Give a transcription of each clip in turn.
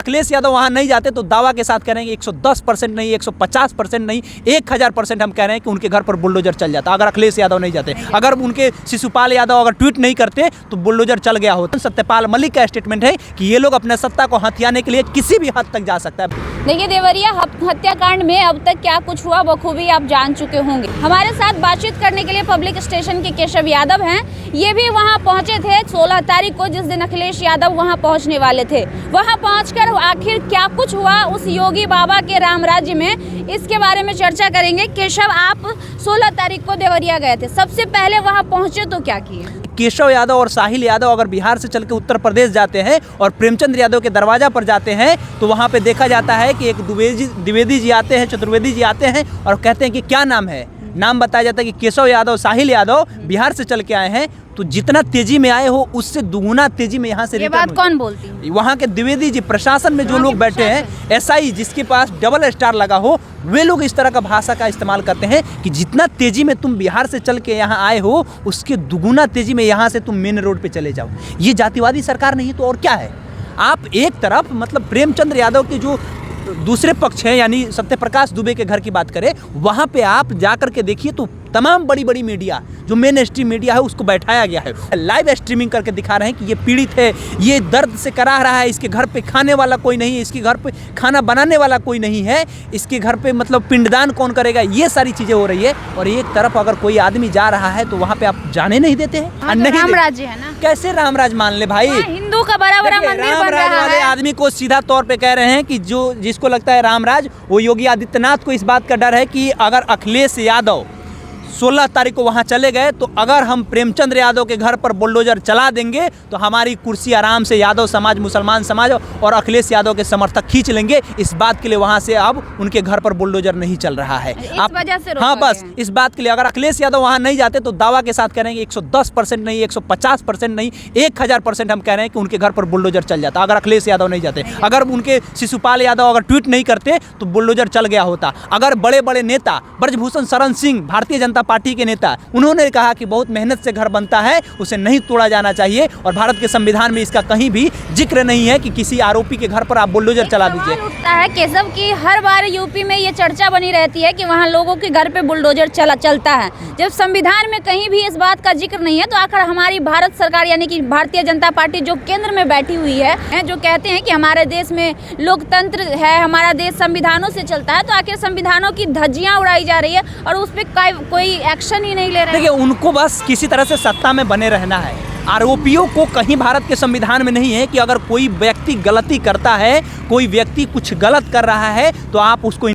अखिलेश यादव वहां नहीं जाते तो दावा के साथ कह रहे हैं कि 110% नहीं, 150% नहीं, 1000% हम कह रहे हैं कि उनके घर पर बुलडोजर चल जाता अगर अखिलेश यादव नहीं जाते। अगर उनके शिशुपाल यादव अगर ट्वीट नहीं करते तो बुलडोजर चल गया होता। सत्यपाल मलिक का स्टेटमेंट है कि ये लोग अपने सत्ता को हथियाने के लिए किसी भी हद तक जा सकता है। देखिए, देवरिया हत्याकांड में अब तक क्या कुछ हुआ बखूबी आप जान चुके होंगे। हमारे साथ बातचीत करने के लिए पब्लिक स्टेशन के केशव यादव हैं। ये भी वहां पहुंचे थे 16 तारीख को, जिस दिन अखिलेश यादव वहां पहुंचने वाले थे। वहां पहुंचकर आखिर क्या कुछ हुआ उस योगी बाबा के राम राज्य में, इसके बारे में चर्चा करेंगे। केशव, आप 16 तारीख को देवरिया गए थे, सबसे पहले वहां पहुंचे तो क्या किए? केशव यादव और साहिल यादव अगर बिहार से चल के उत्तर प्रदेश जाते हैं और प्रेमचंद यादव के दरवाजा पर जाते हैं तो वहाँ पे देखा जाता है कि एक द्विवेदी जी आते हैं, चतुर्वेदी जी आते हैं और कहते हैं कि क्या नाम है। नाम बताया जाता है कि केशव यादव, साहिल यादव बिहार से चल के आए हैं। तो जितना तेजी में आए हो उससे दुगुना तेजी में यहाँ से ये बात कौन बोलती है? वहाँ के द्विवेदी जी, प्रशासन में जो लोग बैठे हैं, एसआई जिसके पास डबल स्टार लगा हो, वे लोग इस तरह का भाषा का इस्तेमाल करते हैं कि जितना तेजी में तुम बिहार से चल के यहाँ आए हो उसके दुगुना तेजी में यहाँ से तुम मेन रोड पे चले जाओ। ये जातिवादी सरकार नहीं तो और क्या है। आप एक तरफ मतलब प्रेमचंद यादव के जो दूसरे पक्ष हैं यानी सत्यप्रकाश दुबे के घर की बात करें, वहाँ पे आप जाकर के देखिए तो तमाम बड़ी बड़ी मीडिया जो मेन स्ट्रीम मीडिया है उसको बैठाया गया है, लाइव स्ट्रीमिंग करके दिखा रहे हैं कि ये पीड़ित है, ये दर्द से कराह रहा है, इसके घर पे खाने वाला कोई नहीं है, इसके घर पे खाना बनाने वाला कोई नहीं है, इसके घर पे मतलब पिंडदान कौन करेगा, ये सारी चीज़ें हो रही है। और एक तरफ अगर कोई आदमी जा रहा है तो वहाँ पे आप जाने नहीं देते हैं। नहीं, राम राज्य है ना, कैसे राम राज मान ले भाई? हिंदू का बड़ा बड़ा मंदिर बन रहा है। वाले आदमी को सीधा तौर पे कह रहे हैं कि जो जिसको लगता है रामराज, वो योगी आदित्यनाथ को इस बात का डर है कि अगर अखिलेश यादव 16 तारीख को वहां चले गए तो अगर हम प्रेमचंद यादव के घर पर बुलडोजर चला देंगे तो हमारी कुर्सी आराम से यादव समाज, मुसलमान समाज और अखिलेश यादव के समर्थक खींच लेंगे। इस बात के लिए वहां से अब उनके घर पर बुलडोजर नहीं चल रहा है। इस वजह से हाँ, बस इस बात के लिए अगर अखिलेश यादव वहां नहीं जाते तो दावा के साथ कह रहे हैं कि 110% नहीं, 150% नहीं, 1000% हम कह रहे हैं कि उनके घर पर बुलडोजर चल जाता अगर अखिलेश यादव नहीं जाते। अगर उनके शिशुपाल यादव अगर ट्वीट नहीं करते तो बुलडोजर चल गया होता। अगर बड़े बड़े नेता, ब्रजभूषण शरण सिंह भारतीय जनता पार्टी के नेता, उन्होंने कहा कि बहुत मेहनत से घर बनता है, उसे नहीं तोड़ा जाना चाहिए और भारत के संविधान में इसका कहीं भी जिक्र नहीं है कि किसी आरोपी के घर पर आप बुलडोजर चला दीजिए। उठता है केशव की हर बार यूपी में ये चर्चा बनी रहती है कि वहाँ लोगों के घर पे बुलडोजर चलता है, जब संविधान में कहीं भी इस बात का जिक्र नहीं है। तो आखिर हमारी भारत सरकार यानी कि भारतीय जनता पार्टी जो केंद्र में बैठी हुई है, जो कहते हैं कि हमारे देश में लोकतंत्र है, हमारा देश संविधानों से चलता है, तो आखिर संविधानों की धज्जियां उड़ाई जा रही है और उस पर कोई एक्शन ही नहीं ले रहे। देखिए, उनको बस किसी तरह से सत्ता में बने रहना है। आरोपियों को कहीं भारत के संविधान में नहीं है कि अगर कोई व्यक्ति गलती करता है, कोई व्यक्ति कुछ गलत कर रहा है तो आप उसको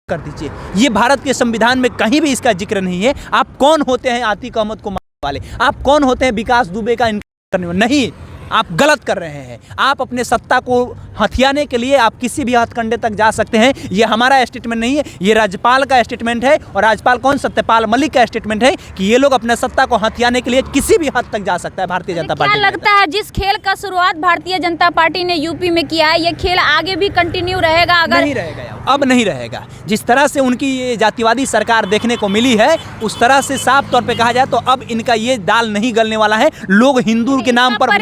कर दीजिए। ये भारत के संविधान में कहीं भी इसका जिक्र नहीं है। आप कौन होते हैं आतिक अहमद को मारने वाले? आप कौन होते हैं विकास दुबे का इनकार करने वाले? नहीं, आप गलत कर रहे हैं। आप अपने सत्ता को हथियाने के लिए आप किसी भी हथकंडे तक जा सकते हैं। ये हमारा स्टेटमेंट नहीं है, ये राज्यपाल का स्टेटमेंट है। और राज्यपाल कौन? सत्यपाल मलिक का स्टेटमेंट है कि ये लोग अपने सत्ता को हथियाने के लिए किसी भी हद तक जा सकता है भारतीय जनता पार्टी। क्या लगता है जिस खेल का शुरुआत भारतीय जनता पार्टी ने यूपी में किया है, ये खेल आगे भी कंटिन्यू रहेगा? अगर नहीं रहेगा, अब नहीं रहेगा। जिस तरह से उनकी ये जातिवादी सरकार देखने को मिली है उस तरह से साफ तौर पे कहा जाए तो अब इनका ये दाल नहीं गलने वाला है। लोग हिंदू के नाम पर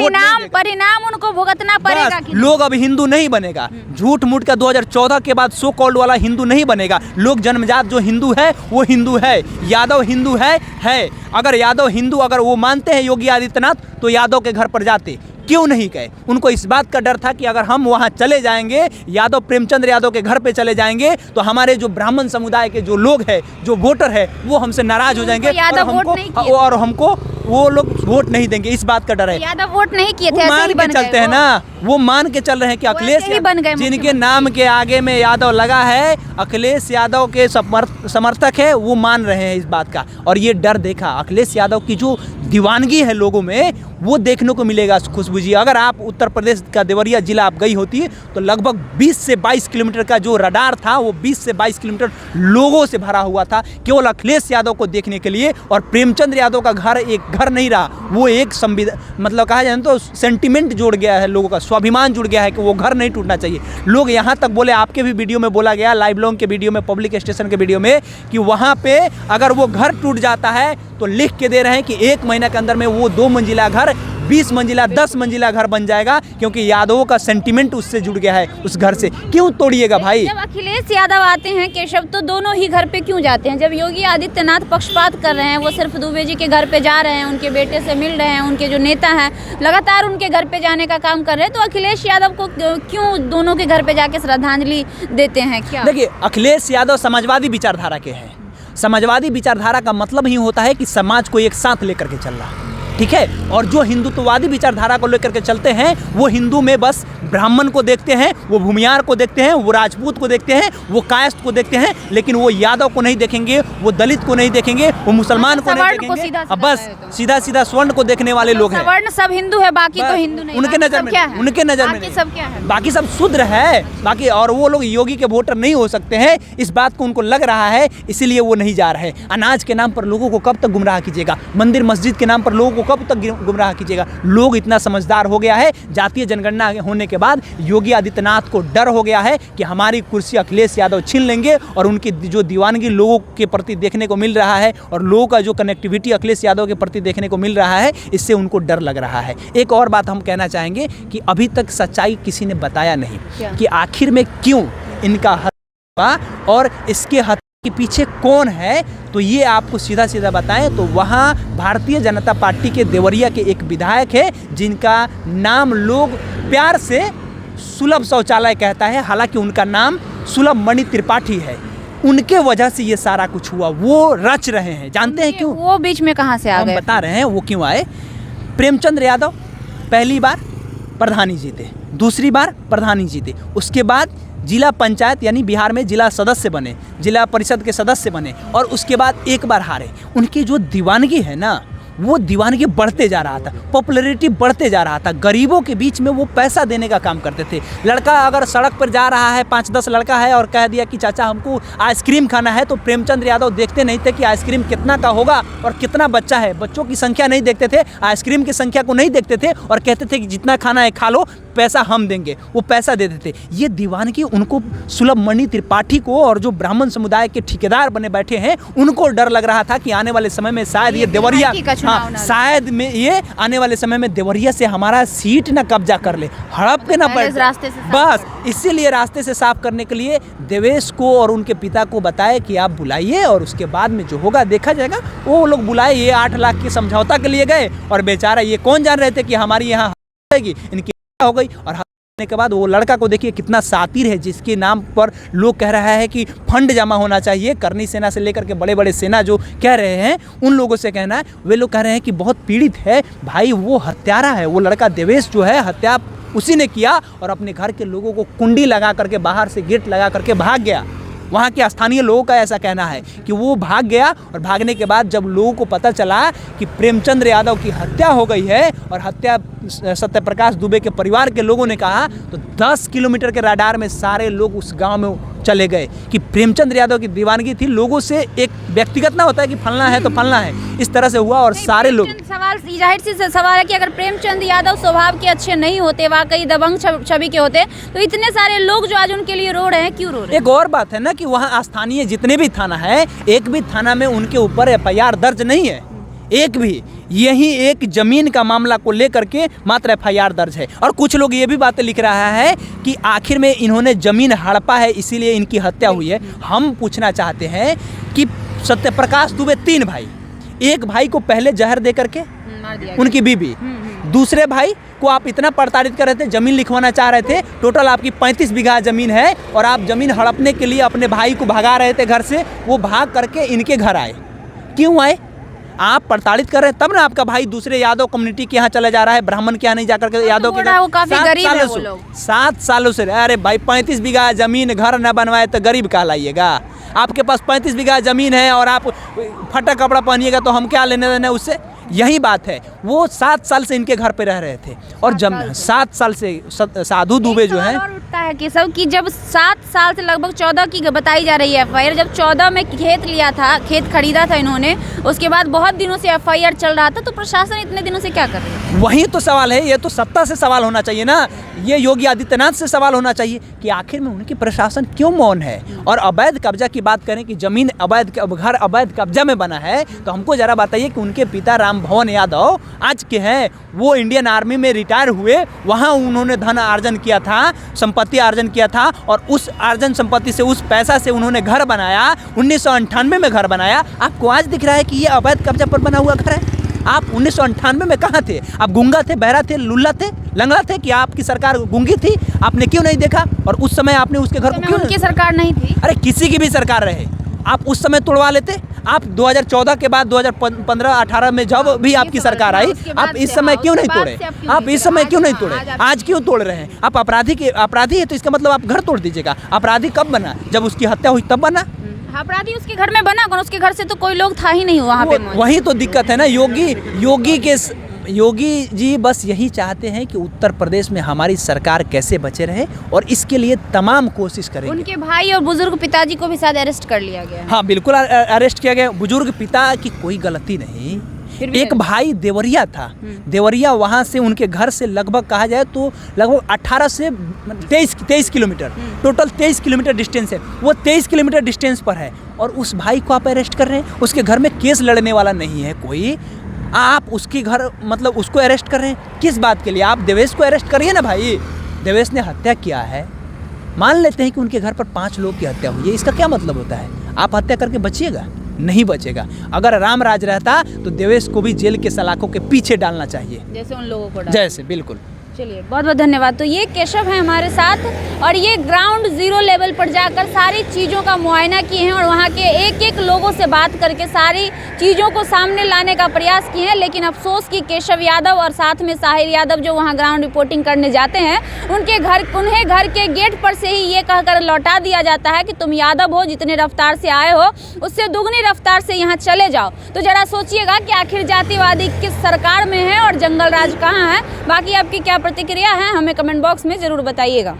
परिणाम उनको भुगतना पड़ेगा। लोग अब हिंदू नहीं बनेगा। झूठ मूठ का 2014 के बाद सो कॉल्ड वाला हिंदू नहीं बनेगा। लोग जन्मजात जो हिंदू है वो हिंदू है। यादव हिंदू है। अगर यादव हिंदू अगर वो मानते हैं योगी आदित्यनाथ तो यादव के घर पर जाते, क्यों नहीं गए? उनको इस बात का डर था कि अगर हम वहां चले जाएंगे, यादव प्रेमचंद यादव के घर पे चले जाएंगे तो हमारे जो ब्राह्मण समुदाय के जो लोग हैं, जो वोटर है, वो हमसे नाराज हो जाएंगे और हमको वो लोग वोट नहीं देंगे। इस बात का डर है। यादव वोट नहीं किए थे, मान के चलते हैं ना, वो मान के चल रहे हैं कि अखिलेश जिनके नाम के आगे में यादव लगा है, अखिलेश यादव के समर्थक है, वो मान रहे हैं इस बात का। और ये डर देखा अखिलेश यादव की जो दीवानगी है लोगों में, वो देखने को मिलेगा। खुशबू जी, अगर आप उत्तर प्रदेश का देवरिया जिला आप गई होती तो लगभग 20 से 22 किलोमीटर का जो रडार था वो 20 से 22 किलोमीटर लोगों से भरा हुआ था केवल अखिलेश यादव को देखने के लिए। और प्रेमचंद यादव का घर एक घर नहीं रहा, वो एक संविधान मतलब कहा जाए तो सेंटिमेंट जुड़ गया है, लोगों का स्वाभिमान जुड़ गया है कि वो घर नहीं टूटना चाहिए। लोग यहाँ तक बोले, आपके भी वीडियो में बोला गया, लाइव लॉन्ग के वीडियो में, पब्लिक स्टेशन के वीडियो में, कि वहाँ पे अगर वो घर टूट जाता है तो लिख के दे रहे हैं कि 1 महीना के अंदर में वो 2 मंजिला घर 20 मंजिला 10 मंजिला घर बन जाएगा, क्योंकि यादवों का सेंटिमेंट उससे जुड़ गया है उस घर से। क्यों तोड़िएगा भाई? जब अखिलेश यादव आते हैं केशव, तो दोनों ही घर पे क्यों जाते हैं? जब योगी आदित्यनाथ पक्षपात कर रहे हैं, वो सिर्फ दुबे जी के घर पे जा रहे हैं, उनके बेटे से मिल रहे हैं, उनके जो नेता हैं लगातार उनके घर पे जाने का काम कर रहे हैं, तो अखिलेश यादव को क्यों दोनों के घर पे जाके श्रद्धांजलि देते हैं? क्या देखिए, अखिलेश यादव समाजवादी विचारधारा के हैं। समाजवादी विचारधारा का मतलब ही होता है कि समाज को एक साथ लेकर के चलना, ठीक है। और जो हिंदुत्ववादी विचारधारा को लेकर के चलते हैं, वो हिंदू में बस ब्राह्मण को देखते हैं, वो भूमियार को देखते हैं, वो राजपूत को देखते हैं, वो कायस्थ को देखते हैं, लेकिन वो यादव को नहीं देखेंगे, वो दलित को नहीं देखेंगे, वो मुसलमान को नहीं देखेंगे। अब बस सीधा सीधा स्वर्ण को देखने वाले लोग हैं। सवर्ण सब हिंदू है, बाकी तो हिंदू नहीं। उनके नजर में, उनके नजर में नहीं। सब क्या है? बाकी सब शूद्र है बाकी, और वो लोग योगी के वोटर नहीं हो सकते हैं, इस बात को उनको लग रहा है, इसीलिए वो नहीं जा रहे। अनाज के नाम पर लोगों को कब तक गुमराह कीजिएगा? मंदिर मस्जिद के नाम पर लोगों को कब तक गुमराह कीजिएगा? लोग इतना समझदार हो गया है, जातीय जनगणना होने के बाद योगी आदित्यनाथ को डर हो गया है कि हमारी कुर्सी अखिलेश यादव छीन लेंगे, और उनकी जो दीवानगी लोगों के प्रति देखने को मिल रहा है और लोगों का जो कनेक्टिविटी अखिलेश यादव के प्रति देखने को मिल रहा है, इससे उनको डर लग रहा है। एक और बात हम कहना चाहेंगे कि अभी तक सच्चाई किसी ने बताया नहीं कि आखिर में क्यों इनका हत्या हुआ और इसके हत्या के पीछे कौन है। तो ये आपको सीधा सीधा बताएं तो वहाँ भारतीय जनता पार्टी के देवरिया के एक विधायक है, जिनका नाम लोग प्यार से सुलभ शौचालय कहता है, हालांकि उनका नाम सुलभ मणि त्रिपाठी है। उनके वजह से ये सारा कुछ हुआ, वो रच रहे हैं। जानते हैं क्यों? वो बीच में कहाँ से आ गए? हम बता रहे हैं वो क्यों आए। प्रेमचंद्र यादव पहली बार प्रधानी जीते, दूसरी बार प्रधानी जीते, उसके बाद जिला पंचायत यानी बिहार में जिला सदस्य बने, जिला परिषद के सदस्य बने, और उसके बाद एक बार हारे। उनकी जो दीवानगी है ना, वो दीवानगी बढ़ते जा रहा था, पॉपुलैरिटी बढ़ते जा रहा था। गरीबों के बीच में वो पैसा देने का काम करते थे। लड़का अगर सड़क पर जा रहा है, 5-10 लड़का है और कह दिया कि चाचा हमको आइसक्रीम खाना है, तो प्रेमचंद्र यादव देखते नहीं थे कि आइसक्रीम कितना का होगा और कितना बच्चा है। बच्चों की संख्या नहीं देखते थे, आइसक्रीम की संख्या को नहीं देखते थे, और कहते थे कि जितना खाना है खा लो, पैसा हम देंगे। वो पैसा देते थे। ये दीवानगी उनको सुलभ मणि त्रिपाठी को और जो ब्राह्मण समुदाय के ठेकेदार बने बैठे हैं, उनको डर लग रहा था कि आने वाले समय में शायद ये देवरिया, शायद में ये आने वाले समय में देवरिया से हमारा सीट ना कब्जा कर ले, हड़प के ना पड़े रास्ते से। बस इसीलिए रास्ते से साफ करने के लिए देवेश को और उनके पिता को बताए कि आप बुलाइए, और उसके बाद में जो होगा देखा जाएगा। वो लोग बुलाए, ये 8 लाख के समझौता के लिए गए, और बेचारा ये कौन जान रहे थे कि हमारी यहाँ इनकी हो गई। और होने के बाद वो लड़का को देखिए कितना सातिर है, जिसके नाम पर लोग कह रहा है कि फंड जमा होना चाहिए। करनी सेना से लेकर के बड़े बड़े सेना जो कह रहे हैं, उन लोगों से कहना है, वे लोग कह रहे हैं कि बहुत पीड़ित है भाई, वो हत्यारा है। वो लड़का देवेश जो है, हत्या उसी ने किया, और अपने घर के लोगों को कुंडी लगा करके, बाहर से गेट लगा करके भाग गया। वहाँ के स्थानीय लोगों का ऐसा कहना है कि वो भाग गया, और भागने के बाद जब लोगों को पता चला कि प्रेमचंद्र यादव की हत्या हो गई है, और हत्या सत्यप्रकाश दुबे के परिवार के लोगों ने कहा, तो 10 किलोमीटर के राडार में सारे लोग उस गांव में चले गए कि प्रेमचंद्र यादव की दीवानगी थी। लोगों से एक व्यक्तिगत ना होता है कि फलना है तो फलना है, इस तरह से हुआ। और सारे लोग, सवाल जाहिर सी सवाल है कि अगर प्रेमचंद यादव स्वभाव के अच्छे नहीं होते, वाकई दबंग छवि के होते, तो इतने सारे लोग जो आज उनके लिए रो रहे हैं, क्यों रो रहे हैं? एक और बात है ना कि वहाँ स्थानीय जितने भी थाना है, एक भी थाना में उनके ऊपर FIR दर्ज नहीं है, एक भी। यही एक जमीन का मामला को लेकर के मात्र FIR दर्ज है। और कुछ लोग ये भी बातें लिख रहा है कि आखिर में इन्होंने जमीन हड़पा है, इसीलिए इनकी हत्या हुई है। हम पूछना चाहते हैं कि सत्यप्रकाश दुबे 3 भाई, एक भाई को पहले जहर दे करके उनकी बीबी, दूसरे भाई को आप इतना प्रताड़ित कर रहे थे, जमीन लिखवाना चाह रहे थे। टोटल आपकी 35 बीघा जमीन है, और आप जमीन हड़पने के लिए अपने भाई को भगा रहे थे घर से। वो भाग करके इनके घर आए। क्यों आए? आप प्रताड़ित कर रहे हैं, तब ना आपका भाई दूसरे यादव कम्युनिटी के यहाँ चला जा रहा है, ब्राह्मण के यहाँ नहीं जाकर के यादव के घर। 7 सालों से। अरे भाई 35 बीघा जमीन घर न बनवाए तो गरीब कहलाइएगा? आपके पास 35 बीघा जमीन है और आप फटा कपड़ा पहनिएगा तो हम क्या लेने देने उससे? यही बात है। वो 7 साल से इनके घर पे रह रहे थे, और जब 7 साल से साधु दुबे जो है, और उठता है कि सब कि जब 7 साल से लगभग 14 की बताई जा रही है FIR, जब 14 में खेत लिया था, खेत खरीदा था इन्होंने, उसके बाद बहुत दिनों से FIR चल रहा था, तो प्रशासन इतने दिनों से क्या कर रही है? वही तो सवाल है। ये तो सत्ता से सवाल होना चाहिए ना, ये योगी आदित्यनाथ से सवाल होना चाहिए कि आखिर में उनकी प्रशासन क्यों मौन है। और अवैध कब्जा की बात करें कि जमीन अवैध, घर अवैध कब्जा में बना है, तो हमको जरा बताइए कि उनके पिता राम राम भवन यादव आज के हैं, वो इंडियन आर्मी में रिटायर हुए, वहाँ उन्होंने धन अर्जन किया था, संपत्ति अर्जन किया था, और उस अर्जन संपत्ति से, उस पैसा से उन्होंने घर बनाया, 1998 में घर बनाया। आपको आज दिख रहा है कि ये अवैध कब्जा पर बना हुआ घर है। आप 1998 में कहाँ थे? आप गूंगा थे, बहरा थे, लुल्ला थे, लंगड़ा थे कि आपकी सरकार गूंगी थी? आपने क्यों नहीं देखा? और उस समय आपने उसके घर को क्यों? उनकी सरकार नहीं थी। अरे किसी की भी सरकार रहे, आप उस समय तोड़वा लेते। आप 2014 के बाद 2015-18 में जब भी आपकी सरकार आई, आप इस समय क्यों नहीं तोड़े? आप इस समय क्यों नहीं तोड़े? आज क्यों तोड़ रहे हैं? आप अपराधी है तो इसका मतलब आप घर तोड़ दीजिएगा। अपराधी कब बना? जब उसकी हत्या हुई तब बना। अपराधी उसके घर में बना, कौन? उसके घर से तो कोई लोग था ही नहीं वहाँ पे। वही तो दिक्कत है ना। योगी जी बस यही चाहते हैं कि उत्तर प्रदेश में हमारी सरकार कैसे बचे रहे, और इसके लिए तमाम कोशिश करेंगे। उनके भाई और बुजुर्ग पिताजी को भी शायद अरेस्ट कर लिया गया है। हाँ बिल्कुल अरेस्ट किया गया। बुजुर्ग पिता की कोई गलती नहीं, एक भाई देवरिया था, देवरिया वहाँ से उनके घर से लगभग कहा जाए तो लगभग 18 से 23 किलोमीटर, टोटल 23 किलोमीटर डिस्टेंस है। वो 23 किलोमीटर डिस्टेंस पर है, और उस भाई को आप अरेस्ट कर रहे हैं। उसके घर में केस लड़ने वाला नहीं है कोई, आप उसके घर मतलब उसको अरेस्ट कर रहे हैं किस बात के लिए? आप देवेश को अरेस्ट करिए ना भाई। देवेश ने हत्या किया है, मान लेते हैं कि उनके घर पर 5 लोग की हत्या हुई है, इसका क्या मतलब होता है? आप हत्या करके बचिएगा? नहीं बचेगा। अगर राम राज रहता तो देवेश को भी जेल के सलाखों के पीछे डालना चाहिए, जैसे उन लोगों को। जैसे, बिल्कुल। चलिए, बहुत बहुत धन्यवाद। तो ये केशव है हमारे साथ, और ये ग्राउंड जीरो लेवल पर जाकर सारी चीज़ों का मुआयना किए हैं, और वहाँ के एक एक लोगों से बात करके सारी चीज़ों को सामने लाने का प्रयास किए हैं। लेकिन अफसोस कि केशव यादव और साथ में साहिर यादव जो वहाँ ग्राउंड रिपोर्टिंग करने जाते हैं, उन्हें घर के गेट पर से ही ये कहकर लौटा दिया जाता है कि तुम यादव हो, जितने रफ्तार से आए हो उससे दुगनी रफ्तार से यहाँ चले जाओ। तो जरा सोचिएगा कि आखिर जातिवादी किस सरकार में है और जंगल राज कहाँ है। बाकी आपकी क्या प्रतिक्रिया है, हमें कमेंट बॉक्स में ज़रूर बताइएगा।